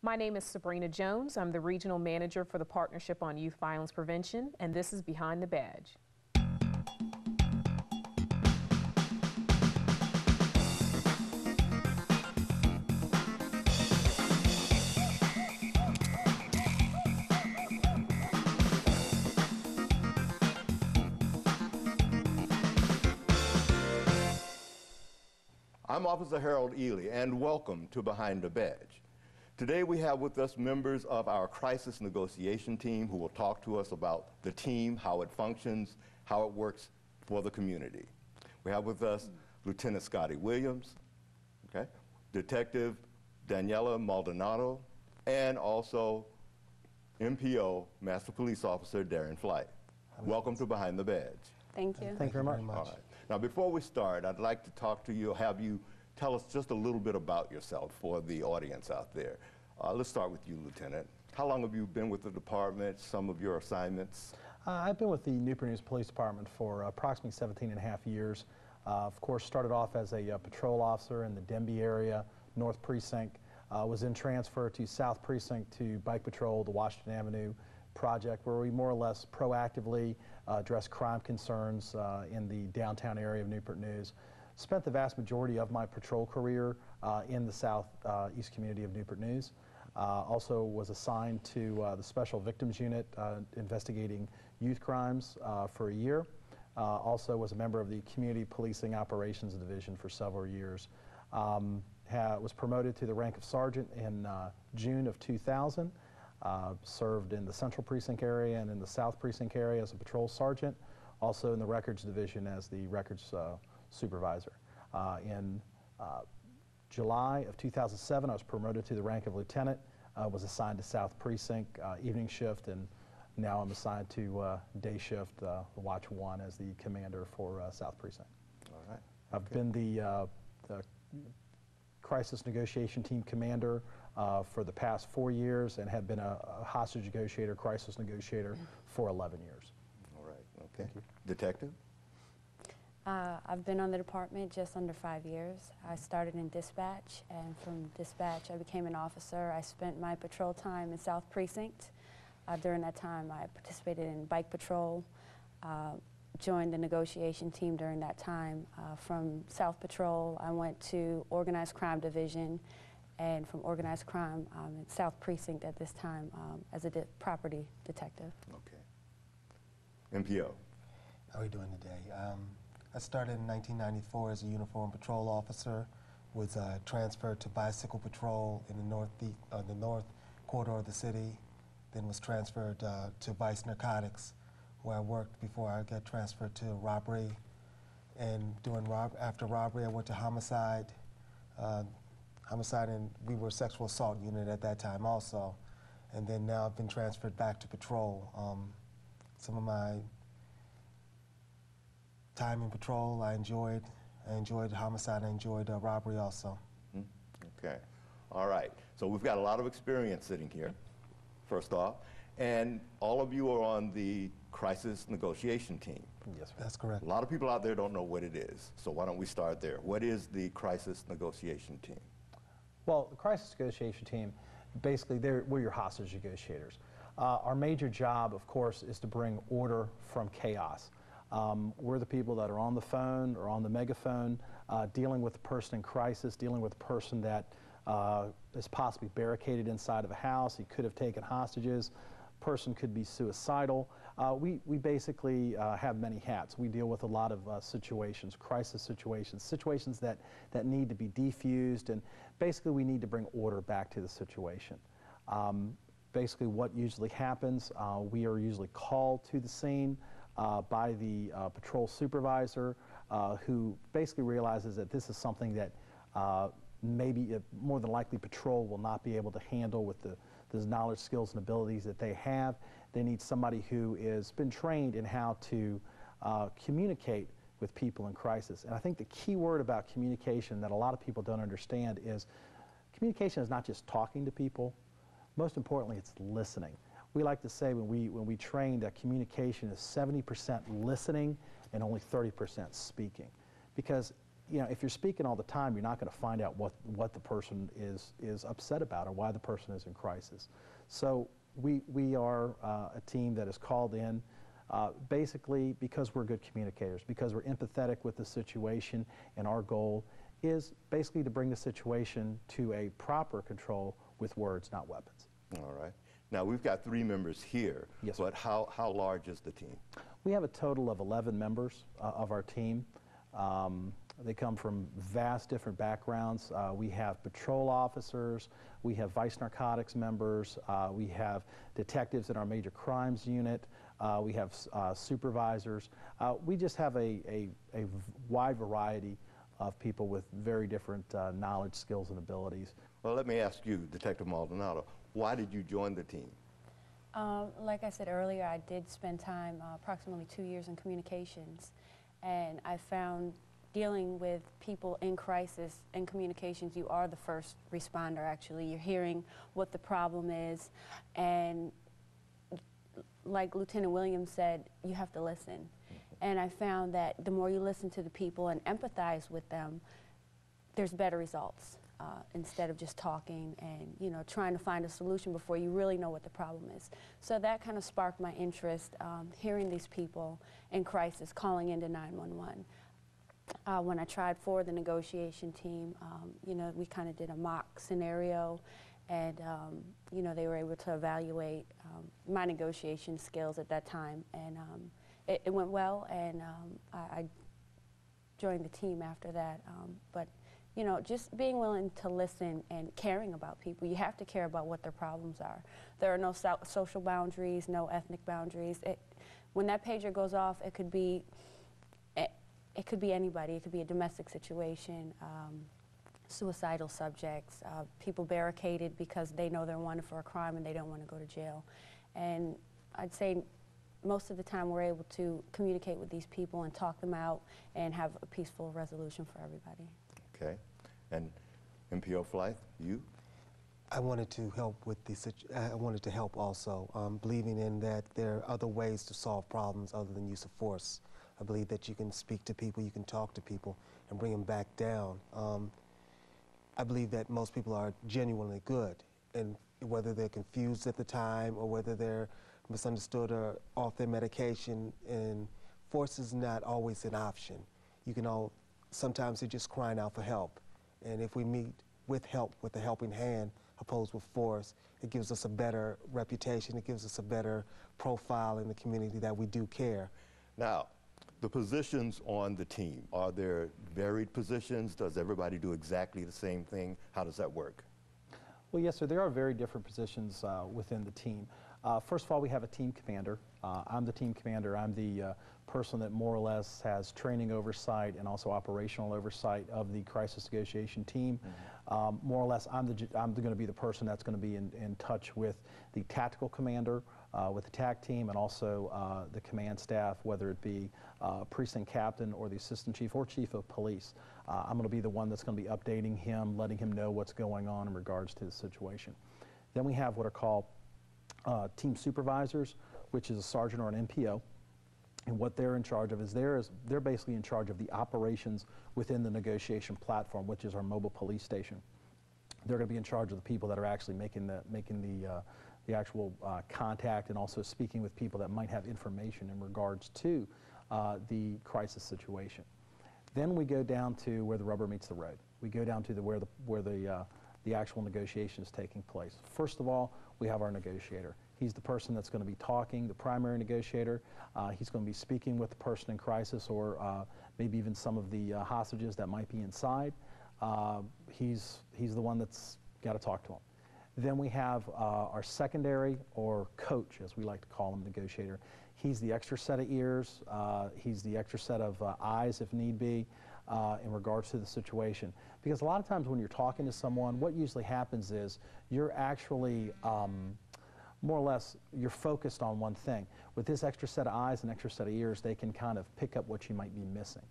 My name is Sabrina Jones. I'm the Regional Manager for the Partnership on Youth Violence Prevention, and this is Behind the Badge. I'm Officer Harold Eley, and welcome to Behind the Badge. Today we have with us members of our crisis negotiation team who will talk to us about the team, how it functions, how it works for the community. We have with us Lieutenant Scotty Williams, okay, Detective Daniela Maldonado, and also MPO Master Police Officer Darren Flight. Welcome to Behind the Badge. Thank you. Thank you very much. All right. Now, before we start, I'd like to talk to you, have you tell us just a little bit about yourself for the audience out there. Let's start with you, Lieutenant. How long have you been with the department, some of your assignments? I've been with the Newport News Police Department for approximately 17 and a half years. Of course, started off as a patrol officer in the Denby area, North Precinct. Was then transferred to South Precinct to Bike Patrol, the Washington Avenue project, where we more or less proactively address crime concerns in the downtown area of Newport News. Spent the vast majority of my patrol career in the southeast community of Newport News. Also was assigned to the Special Victims Unit investigating youth crimes for a year. Also was a member of the Community Policing Operations Division for several years. Was promoted to the rank of sergeant in June of 2000. Served in the Central Precinct area and in the South Precinct area as a patrol sergeant. Also in the Records Division as the records supervisor. In July of 2007, I was promoted to the rank of lieutenant, was assigned to South Precinct evening shift, and now I'm assigned to day shift, Watch 1, as the commander for South Precinct. All right. I've been the crisis negotiation team commander for the past 4 years and have been a hostage negotiator, crisis negotiator for 11 years. All right, okay. Detective? I've been on the department just under 5 years. I started in dispatch, and from dispatch I became an officer. I spent my patrol time in South Precinct. During that time I participated in bike patrol, joined the negotiation team during that time. From South Patrol I went to Organized Crime Division, and from Organized Crime in South Precinct at this time as a property detective. Okay. MPO? How are you doing today? I started in 1994 as a uniform patrol officer, was transferred to bicycle patrol in the north quarter of the city, then was transferred to vice narcotics, where I worked before I got transferred to robbery. And after robbery I went to homicide, and we were a sexual assault unit at that time also. And then now I've been transferred back to patrol. Some of my time in patrol I enjoyed homicide, I enjoyed robbery also. Okay, all right. So we've got a lot of experience sitting here, first off, and all of you are on the crisis negotiation team. Yes, sir. That's correct. A lot of people out there don't know what it is, so why don't we start there? What is the crisis negotiation team? Well, the crisis negotiation team, basically we're your hostage negotiators. Our major job, of course, is to bring order from chaos. We're the people that are on the phone or on the megaphone, dealing with the person in crisis, dealing with the person that is possibly barricaded inside of a house. He could have taken hostages. Person could be suicidal. We basically have many hats. We deal with a lot of situations, crisis situations, situations that need to be defused, and basically we need to bring order back to the situation. Basically what usually happens, we are usually called to the scene by the patrol supervisor, who basically realizes that this is something that maybe more than likely patrol will not be able to handle with the knowledge, skills, and abilities that they have. They need somebody who has been trained in how to communicate with people in crisis. And I think the key word about communication that a lot of people don't understand is communication is not just talking to people. Most importantly, it's listening. We like to say when we train that communication is 70% listening and only 30% speaking. Because you know, if you're speaking all the time, you're not going to find out what the person is upset about or why the person is in crisis. So we are a team that is called in basically because we're good communicators, because we're empathetic with the situation, and our goal is basically to bring the situation to a proper control with words, not weapons. All right. Now, we've got 3 members here, yes, but how large is the team? We have a total of 11 members of our team. They come from vast different backgrounds. We have patrol officers, we have vice narcotics members, we have detectives in our major crimes unit, we have supervisors. We just have a wide variety of people with very different knowledge, skills, and abilities. Well, let me ask you, Detective Maldonado, why did you join the team? Like I said earlier, I did spend time, approximately 2 years in communications, and I found dealing with people in crisis and communications, you are the first responder actually. You're hearing what the problem is, and like Lieutenant Williams said, you have to listen. And I found that the more you listen to the people and empathize with them, there's better results. Instead of just talking and, you know, trying to find a solution before you really know what the problem is. So that kind of sparked my interest, hearing these people in crisis, calling into 911. When I tried for the negotiation team, you know, we kind of did a mock scenario, and, you know, they were able to evaluate my negotiation skills at that time, and it went well, and I joined the team after that. But you know, just being willing to listen and caring about people. You have to care about what their problems are. There are no social boundaries, no ethnic boundaries. When that pager goes off, it could be anybody. It could be a domestic situation, suicidal subjects, people barricaded because they know they're wanted for a crime and they don't want to go to jail. And I'd say most of the time we're able to communicate with these people and talk them out and have a peaceful resolution for everybody. Okay. And MPO Flight, you? I wanted to help with I wanted to help also, believing in that there are other ways to solve problems other than use of force. I believe that you can speak to people, you can talk to people, and bring them back down. I believe that most people are genuinely good, and whether they're confused at the time or whether they're misunderstood or off their medication, and force is not always an option. You can sometimes they're just crying out for help. And if we meet with help, with a helping hand, opposed with force, it gives us a better reputation, it gives us a better profile in the community that we do care. Now, the positions on the team, are there varied positions? Does everybody do exactly the same thing? How does that work? Well, yes, sir, there are very different positions within the team. First of all, we have a team commander. I'm the team commander. I'm the person that more or less has training oversight and also operational oversight of the crisis negotiation team. Mm-hmm. More or less, I'm going to be the person that's going to be in touch with the tactical commander, with the TAC team, and also the command staff, whether it be precinct captain or the assistant chief or chief of police. I'm going to be the one that's going to be updating him, letting him know what's going on in regards to the situation. Then we have what are called team supervisors, which is a sergeant or an MPO. And what they're in charge of is they're basically in charge of the operations within the negotiation platform, which is our mobile police station. They're going to be in charge of the people that are actually making the actual contact, and also speaking with people that might have information in regards to the crisis situation. Then we go down to where the rubber meets the road. We go down to where the actual negotiation is taking place. First of all, we have our negotiator. He's the person that's going to be talking, the primary negotiator. He's going to be speaking with the person in crisis, or maybe even some of the hostages that might be inside. He's the one that's got to talk to them. Then we have our secondary, or coach, as we like to call him, negotiator. He's the extra set of ears. He's the extra set of eyes, if need be, in regards to the situation. Because a lot of times when you're talking to someone, what usually happens is you're actually more or less, you're focused on one thing. With this extra set of eyes and extra set of ears, they can kind of pick up what you might be missing.